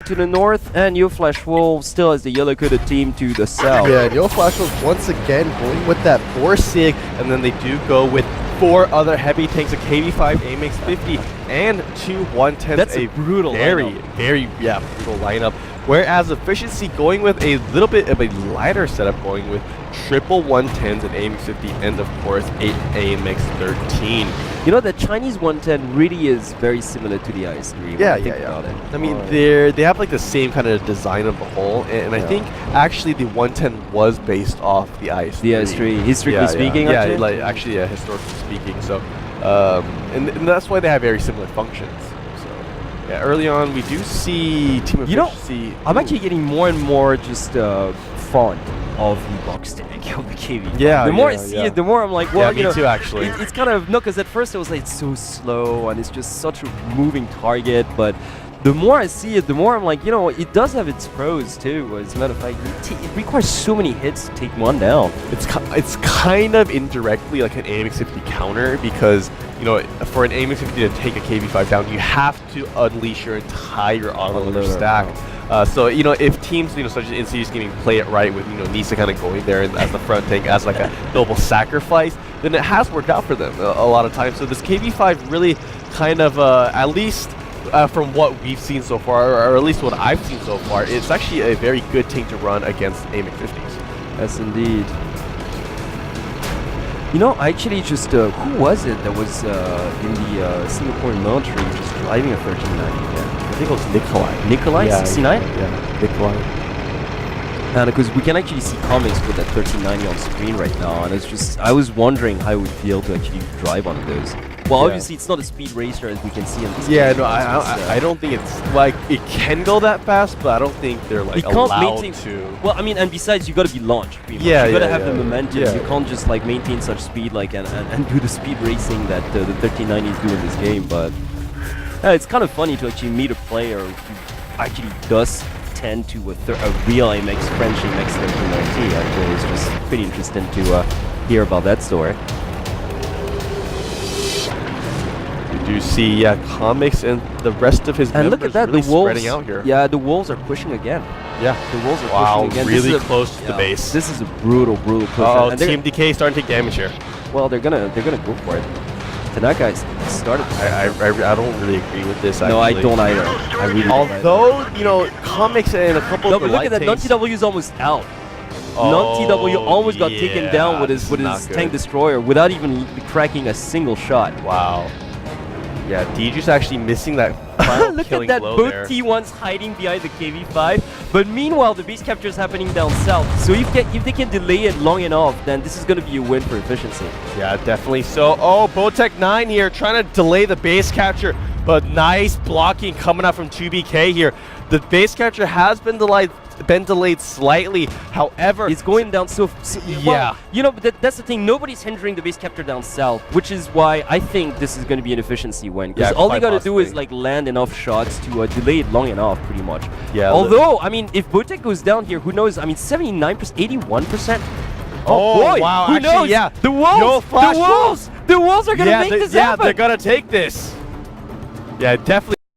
to the north, and Yo Flash Wolf still has the yellow-coated team to the south. Yeah, and Yo Flash was once again going with that 4 SIG, and then they do go with 4 other heavy tanks, a KV-5 AMX 50, and 2 110s. That's a brutal very brutal lineup. Whereas Efficiency going with a little bit of a lighter setup, going with triple 110s and AMX 50, and of course 8 AMX 13. You know, the Chinese 110 really is very similar to the IS-3. Yeah. About it. I mean, they have like the same kind of design of the hull, and I think actually the 110 was based off the IS-3. The IS-3, historically speaking. Actually, historically speaking. So, and that's why they have very similar functions. Yeah, early on we do see Team Efficiency. I'm actually getting more and more just fond of the box tank of the KV. Yeah. The more I see it, the more I'm like, well, me too, actually. It's kind of because at first it was like it's so slow and it's just such a moving target, but the more I see it, the more I'm like, it does have its pros too. As a matter of fact, it requires so many hits to take one down. It's kind of indirectly like an AMX 50 counter because, for an AMX 50 to take a KV-5 down, you have to unleash your entire autoloader stack. So, if teams, such as in Serious Gaming play it right with, Nisa kind of going there and as the front tank as like a noble sacrifice, then it has worked out for them a lot of times. So this KV-5 really kind of, at least from what we've seen so far, or at least what I've seen so far, it's actually a very good tank to run against AMX 50s. Yes, indeed. I actually just, who was it that was in the Singaporean military just driving a 1390 again? I think it was Nikolai. Nikolai, 69? Yeah, Nikolai. And because we can actually see comics with that 1390 on screen right now, and it's just, I was wondering how it would feel to actually drive one of those. Well, obviously it's not a speed racer as we can see on this. Yeah, no, I don't think it's like it can go that fast, but I don't think they're like allowed to. Well, I mean, and besides, you got to be launched. Pretty much. Yeah, you got to have the momentum. Yeah. You can't just like maintain such speed like and do the speed racing that the 1390s do in this game. But it's kind of funny to actually meet a player who actually does tend to a real AMX French AMX 1390. Actually, it's just pretty interesting to hear about that story. You do see, comics and the rest of his members look at that, really the wolves spreading out here. Yeah, the wolves are pushing again. Yeah, the wolves are pushing again. Really close to the base. This is a brutal push. Oh, Team DK starting to take damage here. Well, they're gonna go for it. Tanaka started. I don't really agree with this. No, actually. I don't either. I really Although comics and a couple of the but look at that. Non-TW is almost out. Non-TW almost got taken down with his tank destroyer without even cracking a single shot. Wow. Yeah, Deidre's actually missing that final look killing at that, blow both there. T1s hiding behind the KV-5, but meanwhile the base capture is happening down south, so if they can delay it long enough, then this is going to be a win for efficiency. Yeah, definitely so. Oh, Botech 9 here trying to delay the base capture, but nice blocking coming out from 2BK here. The base capture has been delayed slightly, however it's going down so yeah, well, but that's the thing, nobody's hindering the base capture down south, which is why I think this is going to be an efficiency win, because all they got to do is like land enough shots to delay it long enough, pretty much. Yeah, although I mean, if Botech goes down here, who knows? I mean, 79%, 81%. Oh boy, wow, who knows? Yeah, the wolves are gonna make this happen. Yeah, they're gonna take this. Yeah, definitely.